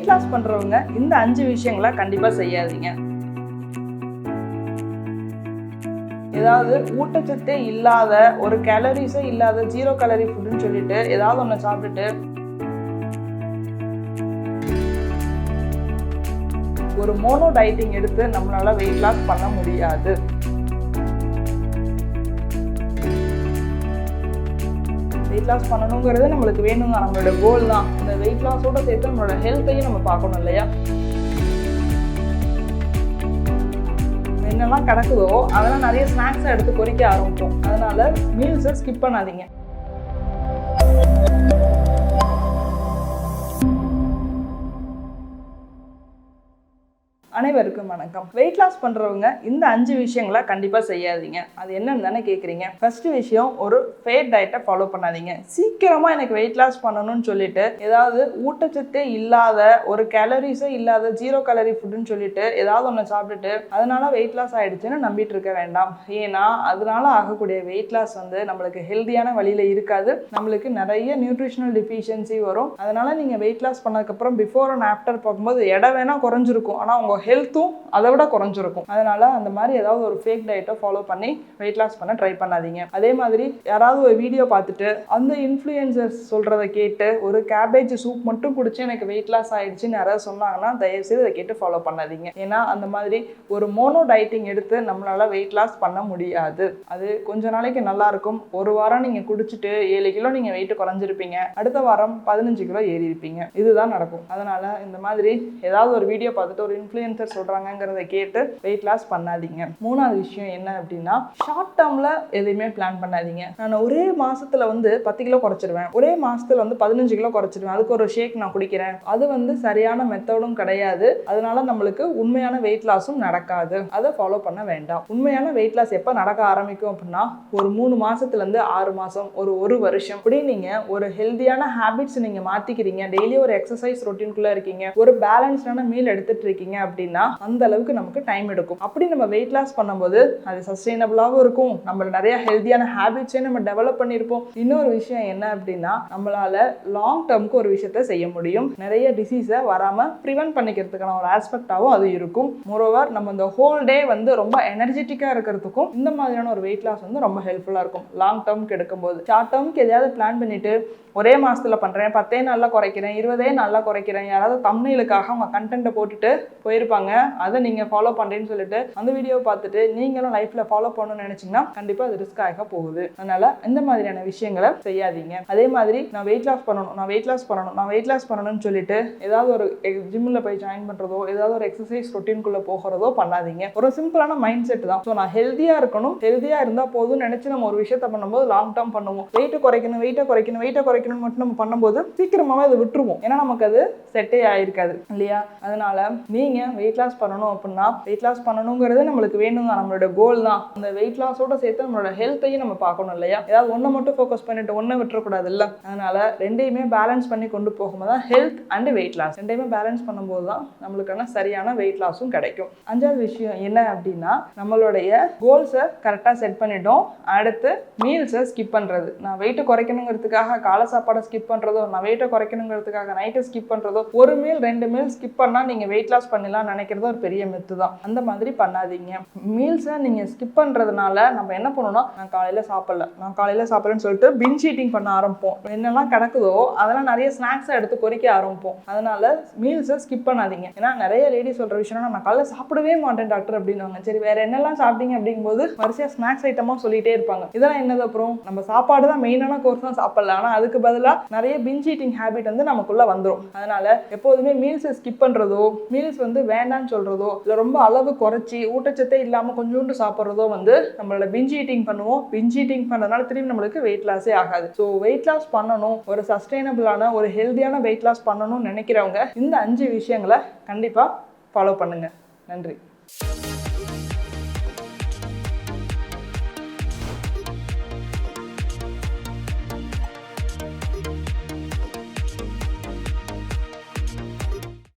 Weight loss பண்ணுறவங்க இந்த 5 விஷயங்களை கண்டிப்பாக செய்யாதீங்க. ஏதாவது ஊட்டச்சத்தே இல்லாத, ஒரு கேலரிஸே இல்லாத 0 கலரி ஃபுட்டுன்னு சொல்லிட்டு ஏதாவது ஒன்று சாப்பிட்டுட்டு ஒரு மோனோ டயட்டிங் எடுத்து நம்மளால வெயிட் லாஸ் பண்ண முடியாது. வெயிட் லாஸ் பண்ணணுங்கிறது நம்மளுக்கு வேணுங்க, நம்மளோட கோல் தான். இந்த வெயிட் லாஸோட சேர்த்து நம்மளோட ஹெல்த்தையும் நம்ம பார்க்கணும் இல்லையா? என்னெல்லாம் கிடக்குதோ அதெல்லாம் நிறைய ஸ்நாக்ஸை எடுத்து பொறிக்க ஆரம்பிப்போம். அதனால மீல்ஸை ஸ்கிப் பண்ணாதீங்க. அனைவருக்கும் வணக்கம். வெயிட் லாஸ் பண்ணுறவங்க இந்த 5 விஷயங்களை கண்டிப்பாக செய்யாதீங்க. அது என்னன்னு தானே கேட்குறீங்க. ஃபர்ஸ்ட் விஷயம், ஒரு ஃபேட் டயட்டை ஃபாலோ பண்ணாதீங்க. சீக்கிரமாக எனக்கு வெயிட் லாஸ் பண்ணணும்னு சொல்லிட்டு ஏதாவது ஊட்டச்சத்தே இல்லாத, ஒரு கேலரிஸே இல்லாத 0 கலரி ஃபுட்டுன்னு சொல்லிட்டு ஏதாவது ஒன்று சாப்பிட்டுட்டு அதனால வெயிட் லாஸ் ஆகிடுச்சுன்னு நம்பிட்டு இருக்க வேண்டாம். ஏன்னா அதனால ஆகக்கூடிய வெயிட் லாஸ் நம்மளுக்கு ஹெல்தியான வழியில் இருக்காது. நம்மளுக்கு நிறைய நியூட்ரிஷனல் டிஃபிஷியன்சி வரும். அதனால நீங்கள் வெயிட் லாஸ் பண்ணதுக்கப்புறம் பிஃபோர் அண்ட் ஆஃப்டர் பார்க்கும்போது எடை வேணால் குறைஞ்சிருக்கும், ஆனால் உங்கள் ஹெல்த்தும் அதை விட குறைஞ்சிருக்கும். அதனால அந்த மாதிரி ஏதாவது ஒரு ஃபேக் டயட்டை ஃபாலோ பண்ணி வெயிட் லாஸ் பண்ண ட்ரை பண்ணாதீங்க. அதே மாதிரி யாராவது ஒரு வீடியோ பார்த்துட்டு அந்த இன்ஃப்ளூயன்சர்ஸ் சொல்றதை கேட்டு ஒரு கேபேஜ் சூப் மட்டும் குடிச்சு எனக்கு வெயிட் லாஸ் ஆயிடுச்சுன்னு யாராவது சொன்னாங்கன்னா தயவுசெய்து அதை கேட்டு ஃபாலோ பண்ணாதீங்க. ஏன்னா அந்த மாதிரி ஒரு மோனோ டயட்டிங் எடுத்து நம்மளால வெயிட் லாஸ் பண்ண முடியாது. அது கொஞ்ச நாளைக்கு நல்லா இருக்கும். ஒரு வாரம் நீங்க குடிச்சிட்டு 7 கிலோ நீங்க வெயிட் குறைஞ்சிருப்பீங்க, அடுத்த வாரம் 15 கிலோ ஏறி இருப்பீங்க. இதுதான் நடக்கும். அதனால இந்த மாதிரி ஏதாவது ஒரு வீடியோ பார்த்துட்டு ஒரு இன்ஃப்ளூயன்சர் சொல்றாங்கிறத கேட்டு வெயிட் லாஸ் பண்ணாதீங்க. மூணாவது விஷயம் என்ன அப்படின்னா, ஷார்ட் டேர்ம்ல எதையுமே பிளான் பண்ணாதீங்க. நான் ஒரே மாசத்துல 10 கிலோ குறைச்சிருவேன், ஒரே மாசத்துல 15 கிலோ குறைச்சிருவேன், அதுக்கு ஒரு ஷேக் நான் குடிக்கிறேன். அது சரியான மெத்தடும் கிடையாது. அதனால நம்மளுக்கு உண்மையான வெயிட் லாஸும் நடக்காது. அதை ஃபாலோ பண்ண வேண்டாம். உண்மையான வெயிட் லாஸ் எப்ப நடக்க ஆரம்பிக்கும் அப்படின்னா, ஒரு 3 மாசத்துல இருந்து 6 மாசம், ஒரு வருஷம் இப்படி நீங்க ஒரு ஹெல்தியான ஹேபிட்ஸ் நீங்க மாத்திக்கிறீங்க, டெய்லி ஒரு எக்ஸசைஸ் ரொட்டீன்குள்ள இருக்கீங்க, ஒரு பேலன்ஸ்டான மீல் எடுத்துட்டு இருக்கீங்க அப்படின்னா அந்த அளவுக்கு நமக்கு டைம் எடுக்கும். அப்படி நம்ம வெயிட் லாஸ் பண்ணும்போது அது சஸ்டைனபிளாகவும் இருக்கும். நம்ம நிறைய ஹெல்தியான ஹேபிட்ஸே நம்ம டெவலப் பண்ணியிருப்போம். இன்னொரு விஷயம் என்ன அப்படின்னா, நம்மளால லாங் டேர்முக்கு ஒரு விஷயத்த செய்ய முடியும். நிறைய டிசீஸை வராம ப்ரிவென்ட் பண்ணிக்கிறதுக்கான ஒரு ஆஸ்பெக்டாகவும் அது இருக்கும். மோரோவர் நம்ம இந்த ஹோல் டே ரொம்ப எனர்ஜெட்டிக்காக இருக்கிறதுக்கும் இந்த மாதிரியான ஒரு வெயிட் லாஸ் ரொம்ப ஹெல்ப்ஃபுல்லாக இருக்கும். லாங் டேர்முக்கு எடுக்கும்போது ஷார்ட் டேர்முக்கு எதையாவது பிளான் பண்ணிட்டு ஒரே மாசத்துல பண்றேன், 10 நாள்ல குறைக்கிறேன், 20 நாள்ல குறைக்கிறேன், யாராவது தம்ப்நெயிலுக்காக அவங்க கண்டென்ட்டை போட்டுட்டு போயிருப்பாங்க, அதை நீங்க ஃபாலோ பண்றேன்னு சொல்லிட்டு அந்த வீடியோவை பார்த்துட்டு நீங்களும் லைஃப்ல ஃபாலோ பண்ணணும்னு நினைச்சீங்கன்னா கண்டிப்பா அது ரிஸ்க் ஆக போகுது. அதனால இந்த மாதிரியான விஷயங்களை செய்யாதீங்க. அதே மாதிரி நான் வெயிட் லாஸ் பண்ணணும்னு சொல்லிட்டு ஏதாவது ஒரு ஜிம்ல போய் ஜாயின் பண்றதோ, ஏதாவது ஒரு எக்ஸசைஸ் ரொட்டீன்குள்ள போகிறதோ பண்ணாதீங்க. ஒரு சிம்பிளான மைண்ட் செட் தான். ஸோ நான் ஹெல்தியா இருக்கணும், ஹெல்தியா இருந்தா போதும்னு நினைச்சு நம்ம ஒரு விஷயத்த பண்ணும்போது லாங் டேர்ம் பண்ணுவோம். வெயிட் குறைக்கணும் மட்டும் நம்ம பண்ணும்போது சீக்கிரமாவே அதை விட்டுருவோம். ஏன்னா நமக்கு அது செட்டே ஆயிருக்காது இல்லையா? அதனால நீங்க வெயிட் லாஸ் பண்ணணும் அப்படின்னா, வெயிட் லாஸ் பண்ணணுங்கிறது நம்மளுக்கு வேணுங்க, நம்மளோட கோல் தான். அந்த வெயிட் லாஸோட சேர்த்து நம்மளோட ஹெல்த்தையும் நம்ம பார்க்கணும் இல்லையா? ஏதாவது ஒன்றை மட்டும் ஃபோக்கஸ் பண்ணிட்டு ஒன்றை விட்டுறக்கூடாது இல்லை? அதனால ரெண்டையுமே பேலன்ஸ் பண்ணி கொண்டு போகும்போது தான் ஹெல்த் அண்ட் வெயிட் லாஸ் ரெண்டையுமே பேலன்ஸ் பண்ணும்போது தான் நம்மளுக்கான சரியான வெயிட் லாஸும் கிடைக்கும். 5வது விஷயம் என்ன அப்படின்னா, நம்மளுடைய கோல்ஸை கரெக்டாக செட் பண்ணிட்டோம். அடுத்து மீல்ஸை ஸ்கிப் பண்றது. நான் வெயிட் குறைக்கணுங்கிறதுக்காக காலை சாப்பாடை ஸ்கிப் பண்றதோ, நான் வெயிட்டை குறைக்கணுங்கிறதுக்காக நைட்டை ஸ்கிப் பண்றதோ, ஒரு மீல் 2 மீல் ஸ்கிப் பண்ணா நீங்க வெயிட் லாஸ் பண்ணலாம் நினைக்கிறது ஒரு பெரிய மெத்து தான். அந்த மாதிரி பண்ணாதீங்க. மீல்ஸை நீங்க ஸ்கிப் பண்றதுனால நம்ம என்ன பண்ணணும்னா, நான் காலையில சாப்பிடலன்னு சொல்லிட்டு பிஞ்ச் ஈட்டிங் பண்ண ஆரம்பிப்போம். என்னெல்லாம் கிடக்குதோ அதெல்லாம் நிறைய ஸ்நாக்ஸை எடுத்து பொறிக்க ஆரம்பிப்போம். அதனால மீல்ஸை ஸ்கிப் பண்ணாதீங்க. ஏன்னா நிறைய லேடி சொல்ற விஷயம், நான் காலையில சாப்பிடவே மாட்டேன் டாக்டர் அப்படின்னுவாங்க. சரி, வேற என்னெல்லாம் சாப்பிட்டீங்க அப்படிங்கும்போது வரிசையா ஸ்நாக்ஸ் ஐட்டமா சொல்லிட்டே இருப்பாங்க. இதெல்லாம் என்னது? அப்புறம் நம்ம சாப்பாடு தான் மெயினான கோர்ஸ் தான் சாப்பிடலாம், ஆனா அதுக்கு பதிலாக நிறைய பிஞ்ச் ஈட்டிங் ஹேபிட் நமக்குள்ள வந்துடும். அதனால எப்போதுமே மீல்ஸை ஸ்கிப் பண்றதோ, மீல்ஸ் வேண்டான்னு சொல்றதோ, இல்லை ரொம்ப அளவு குறைச்சி ஊட்டச்சத்தே இல்லாம கொஞ்சோண்டு சாப்பிட்றதோ நம்மளோட பிஞ்ச் ஈட்டிங் பண்ணுவோம். பிஞ்ச் ஈட்டிங் பண்ணதுனால திரும்பி நம்மளுக்கு வெயிட் லாஸே ஆகாது. ஸோ வெயிட் லாஸ் பண்ணணும், ஒரு சஸ்டைனபிளான ஒரு ஹெல்தியான வெயிட் லாஸ் பண்ணணும்னு நினைக்கிறவங்க இந்த 5 விஷயங்களை கண்டிப்பா ஃபாலோ பண்ணுங்க. நன்றி.